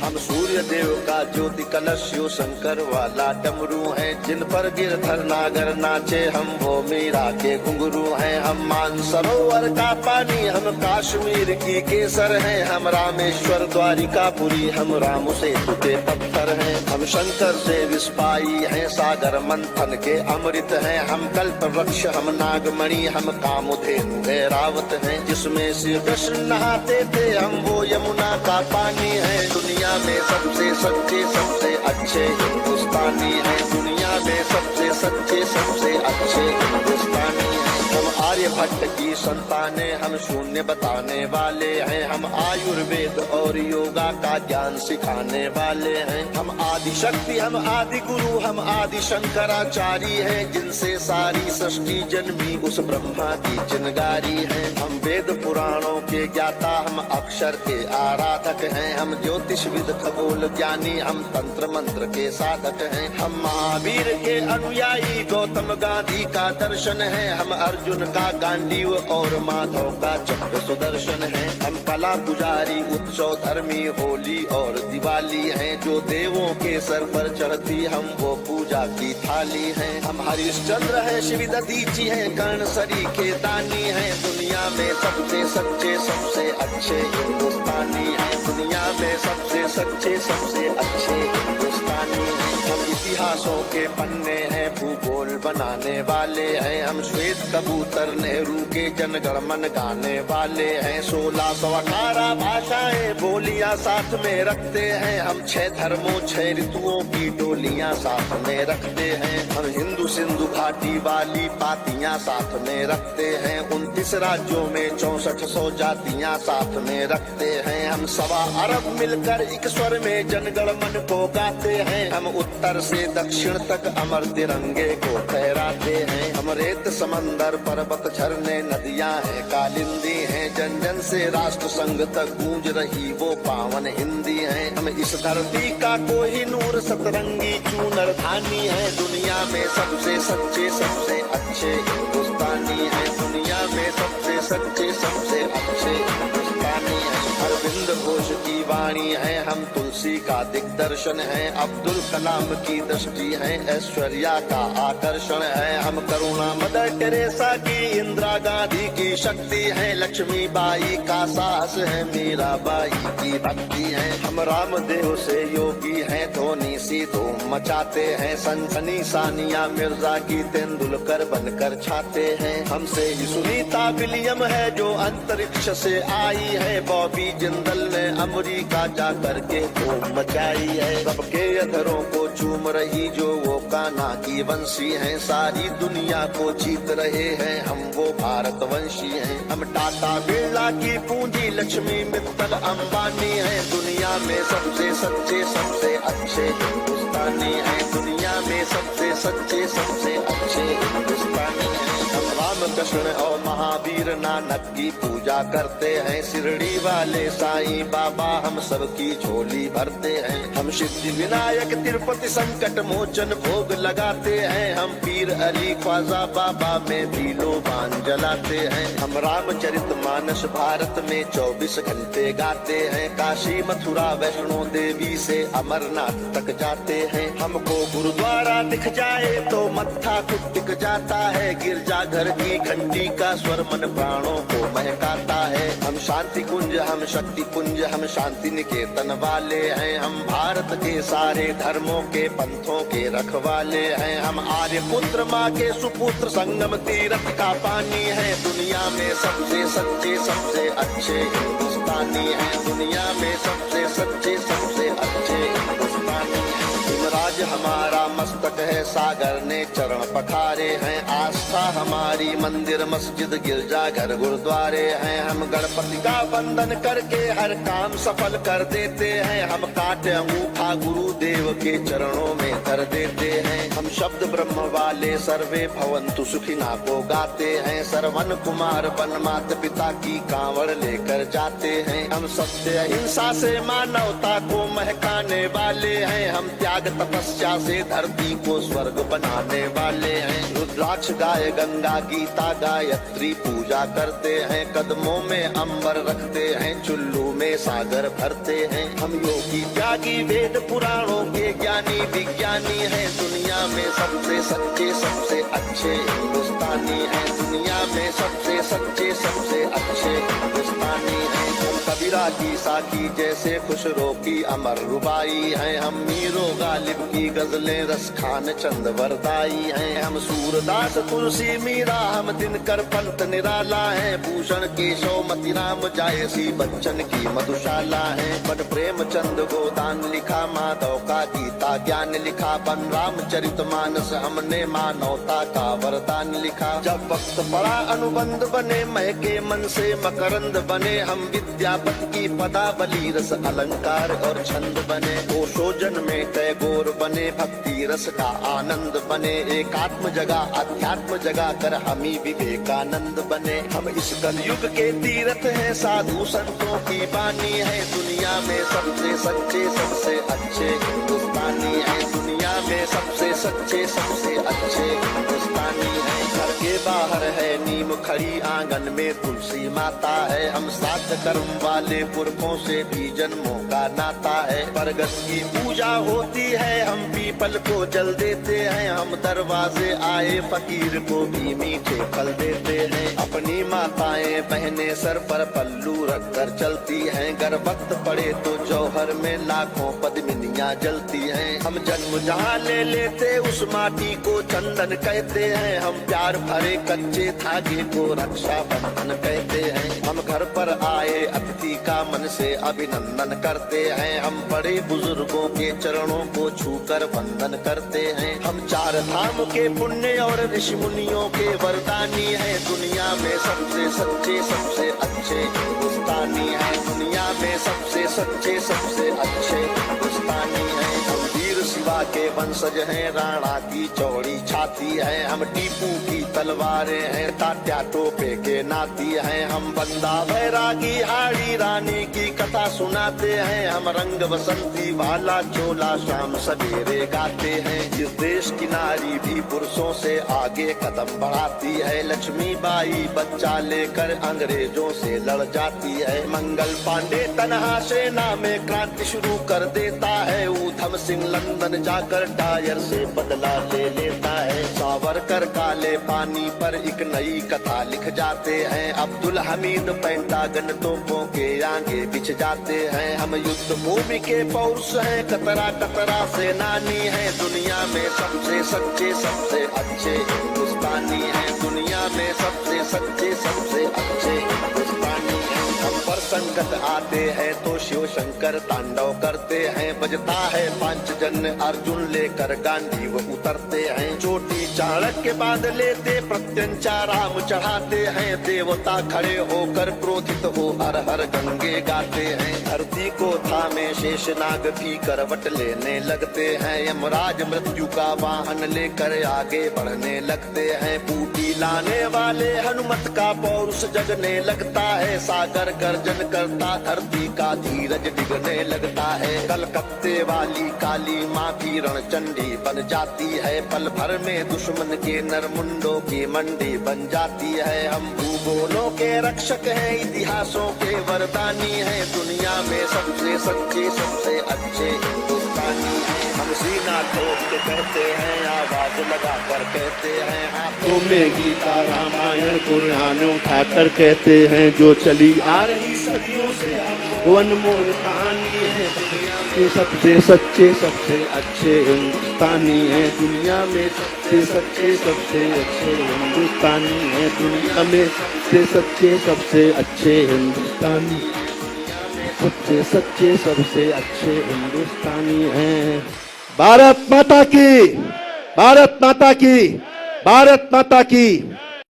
हम सूर्य देव का ज्योति कलश शिव शंकर वाला डमरू हैं, जिन पर गिरधर नागर नाचे हम वो मीरा के घुंघरू हैं। हम मानसरोवर का पानी हम कश्मीर की केसर हैं, हम रामेश्वर द्वारिकापुरी हम राम सेतु के पत्थर हैं। हम शंकर से विस्पाई हैं, सागर मंथन के अमृत हैं। हम कल्प वृक्ष हम नागमणि हम कामधेनु ऐरावत हैं, जिसमें श्री कृष्ण नहाते थे हम वो यमुना का पानी है। दुनिया में सबसे सच्चे सबसे अच्छे हिंदुस्तानी हैं, दुनिया में सबसे सच्चे सबसे अच्छे हिंदुस्तानी हैं। हम आर्यभट्ट की संताने हम शून्य बताने वाले हैं, हम आयुर्वेद और योगा का ज्ञान सिखाने वाले हैं। हम आदि शक्ति हम आदि गुरु हम आदि शंकराचार्य हैं, जिनसे सारी सृष्टि जन्मी उस ब्रह्मा की चिनगारी है। हम वेद पुराणों के ज्ञाता हम अक्षर के आराधक हैं, हम ज्योतिष विद खगोल ज्ञानी हम तंत्र मंत्र के साधक हैं। हम महावीर के अनुयायी गौतम गांधी का दर्शन है, हम अर्जुन का गांडीव और माधव का चक्र सुदर्शन है। हम कला पुजारी उत्सव धर्मी होली और दिवाली हैं, जो देवों के सर पर चढ़ती हम वो पूजा की थाली हैं। हम हरिश्चंद्र है शिव दधीची है कर्ण सरी के दानी है, दुनिया में सबसे सच्चे सबसे अच्छे हिंदुस्तानी है, दुनिया में सबसे सच्चे सबसे अच्छे हिंदुस्तानी है। हम इतिहासों के पन्ने हैं भूगोल बनाने वाले हैं, हम श्वेत कबूतर नेहरू के जनगण मन गाने वाले हैं। 1618 भाषाएं बोलियां साथ में रखते हैं, हम 6 धर्मों 6 ऋतुओं की डोलियां साथ में रखते हैं। हम हिंदू सिंधु घाटी वाली पातियां साथ में रखते हैं, 29 राज्यों में 6400 जातियां साथ में रखते हैं। हम 1.25 अरब मिलकर एक स्वर में जनगण मन को गाते हैं, हम उत्तर से दक्षिण तक अमर तिरंगे को फहराते हैं। हम रेत समंदर पर्वत झरने नदियां हैं कालिंदी हैं, जन जन से राष्ट्र संघ तक गूंज रही वो पावन हिंदी है। हम इस धरती का कोहिनूर सतरंगी चूनर धानी है, दुनिया में सबसे सच्चे सबसे अच्छे हिंदुस्तानी है, दुनिया में सबसे सच्चे सबसे अच्छे हिंदुस्तानी है। अरविंद घोष की वाणी है, हम तुलसी का दिग्दर्शन है, अब्दुल कलाम की दृष्टि है, ऐश्वर्या का आकर्षण है। हम करुणा मदर टेरेसा की इंदिरा गांधी की शक्ति है, लक्ष्मीबाई का साहस है, मीराबाई की भक्ति है। हम रामदेव से योगी हैं, धोनी सी धूम मचाते हैं, सनसनी सानिया मिर्जा की तेंदुलकर बनकर छाते हैं। हमसे ही सुनीता विलियम है जो अंतरिक्ष से आई है, बॉबी जिंदल ने अमेरिका जा करके धूम मचाई है। सबके अधरों को चूम रही जो वो कान्हा की वंशी है, सारी दुनिया को जीत रहे हैं हम वो भारतवंशी हैं। हम टाटा बिरला की पूंजी लक्ष्मी मित्तल अंबानी है, दुनिया में सबसे सच्चे सबसे अच्छे हिंदुस्तानी है, दुनिया में सबसे सच्चे सबसे अच्छे हिंदुस्तानी है। हम रामकृष्ण और महावीर नानक की पूजा करते हैं, शिरडी वाले साईं बाबा हम सबकी झोली भरते हैं। हम सिद्धि विनायक तिरुपति संकट मोचन भोग लगाते हैं, हम पीर अली ख्वाजा बाबा में भी लोबान जलाते हैं। हम रामचरित मानस भारत में 24 घंटे गाते हैं, काशी मथुरा वैष्णो देवी से अमरनाथ तक जाते हैं। हमको गुरुद्वारा दिख जाए तो मत्था खुद टिक जाता है, गिरजाघर की घंटी का स्वर मन प्राणों को महकाता है। हम शांति कुंज हम शक्ति कुंज हम शांति निकेतन वाले हैं, हम भारत के सारे धर्मों के पंथों के रखवाले हैं। हम आर्य पुत्र माँ के सुपुत्र संगम तीर्थ का पानी है, दुनिया में सबसे सच्चे सबसे अच्छे हिंदुस्तानी है, दुनिया में सबसे सच्चे सबसे अच्छे हिंदुस्तानी है। हिमराज हमारा मस्तक है, सागर ने चरण पखारे हैं, आस्था हमारी मंदिर मस्जिद गिरजा घर गुरुद्वारे हैं। हम गणपति का वंदन करके हर काम सफल कर देते हैं, हम काटे अंगूठा गुरुदेव के चरणों में धर देते हैं। हम शब्द ब्रह्म वाले सर्वे भवंतु सुखिना को गाते हैं, सरवन कुमार वन माता पिता की कांवड़ लेकर जाते हैं। हम सत्य अहिंसा से मानवता को महकाने वाले हैं, हम त्याग तपस्या से धरती को स्वर्ग बनाने वाले हैं। रुद्राक्ष गाय गंगा गीता गायत्री पूजा करते हैं, कदमों में अंबर रखते हैं, चुल्लू में में सागर भरते हैं। हम योगी त्यागी वेद पुराणों के ज्ञानी विज्ञानी हैं। दुनिया में सबसे सच्चे सबसे अच्छे हिंदुस्तानी हैं। दुनिया में सबसे सच्चे सबसे अच्छे हिंदुस्तानी हैं। हम कबीरा की साकी जैसे खुशरो की अमर रुबाई हैं। हम मीरो गालिब की गजलें रस खान चंद वरदाई हैं। हम सूरदास तुलसी मीरा हम दिनकर पंत निराला है। भूषण केशव मतिराम जायसी बच्चन की मधुशाला है। बन प्रेमचंद गोदान लिखा, माधव का गीता ज्ञान लिखा। बन रामचरित मानस हमने मानवता का वरदान लिखा। जब वक्त पड़ा अनुबंध बने, महके मन से मकरंद बने। हम विद्यापति की पदावली रस अलंकार और छंद बने। ओशोजन में टैगोर बने, भक्ति रस का आनंद बने। एकात्म जगा अध्यात्म जगा कर हम ही विवेकानंद बने। हम इस कलयुग के तीर्थ हैं, साधु संतों की बानी है। दुनिया में सबसे सच्चे सबसे अच्छे हिंदुस्तानी है। दुनिया में सबसे सच्चे सबसे अच्छे हिंदुस्तानी है। घर के बाहर है नीम खड़ी, आंगन में तुलसी माता है। हम सात कर्म वाले पुरखों से भी जन्मों का नाता है। बरगद की पूजा होती है, हम पीपल को जल देते हैं। हम दरवाजे आए फकीर को भी मीठे फल देते हैं। अपनी माताएं बहनें सर पर पल्लू रख कर चलती हैं। गर वक्त पड़े तो जौहर में लाखों पद्मिनियां जलती हैं। हम जन्म जहाँ ले लेते उस माटी को चंदन कहते हैं। हम प्यार भरे कच्चे धागे को रक्षा बंधन कहते हैं। हम घर पर आए अतिथि का मन से अभिनंदन करते हैं। हम बड़े बुजुर्गों के चरणों को छूकर वंदन करते हैं। हम चार धाम के पुण्य और ऋषि मुनियों के वरदानी हैं। दुनिया में सबसे सच्चे सबसे अच्छे हिंदुस्तानी हैं। दुनिया में सबसे सच्चे सबसे अच्छे हिंदुस्तानी हैं। हम वीर शिवा के वंशज हैं, राणा की चौड़ी छाती है। हम टीपू की तलवारें हैं, तात्या टोपे के नाती हैं। हम बंदा बैरागी हाड़ी रानी की कथा सुनाते हैं। हम रंग बसंती वाला चोला शाम सवेरे गाते हैं। इस देश की नारी भी पुरुषों से आगे कदम बढ़ाती है। लक्ष्मी बाई बच्चा लेकर अंग्रेजों से लड़ जाती है। मंगल पांडे तनहा सेना में क्रांति शुरू कर देता है। ऊधम सिंह लंदन जाकर टायर से बदला ले लेता है। सावरकर काले पानी पर एक नई कथा लिख जाते हैं। अब्दुल हमीद पेंटागन तोपों के आगे बिछ जाते हैं। हम युद्ध भूमि के पौरुष हैं, कतरा कतरा सेनानी है। दुनिया में सबसे सच्चे सबसे अच्छे हिंदुस्तानी हैं। दुनिया में सबसे सच्चे सबसे अच्छे हिंदुस्तानी हैं। हम पर संकट आते हैं तो शिव शंकर तांडव करते हैं। बजता है पांचजन्य अर्जुन लेकर गांधी वो उतरते हैं। चोटी चाणक्य बांध लेते प्रत्यंचा राम चढ़ाते हैं। देवता खड़े होकर क्रोधित हो हर हर गंगे गाते हैं। धरती को थामे शेषनाग भी करवट लेने लगते हैं। यमराज मृत्यु का वाहन लेकर आगे बढ़ने लगते हैं। बूटी लाने वाले हनुमत का पौरुष जगने लगता है। सागर गर्जन करता धरती का धीरज डिगने लगता है। कलकत्ते वाली काली माँ भी रणचंडी बन जाती है। पल भर में दुश्मन के नरमुंडों की मंडी बन जाती है। हम भूगोलों के रक्षक हैं, इतिहासों के वरदानी हैं। दुनिया में सबसे सच्चे सबसे अच्छे हिंदुस्तानी हैं। हम सीना ठोक के कहते हैं, आवाज लगा कर कहते हैं। हाथों में गीता रामायण कुरान उठा कर कहते हैं। जो चली आ रही सदियों से वो अनमोल कहानी है। दुनिया में सबसे सच्चे सबसे अच्छे हिंदुस्तानी है। दुनिया में सबसे सच्चे सबसे अच्छे हिंदुस्तानी है। दुनिया में सबसे सच्चे सबसे अच्छे हिंदुस्तानी, सबसे सच्चे सबसे अच्छे हिंदुस्तानी हैं। भारत माता की, भारत माता की, भारत माता की।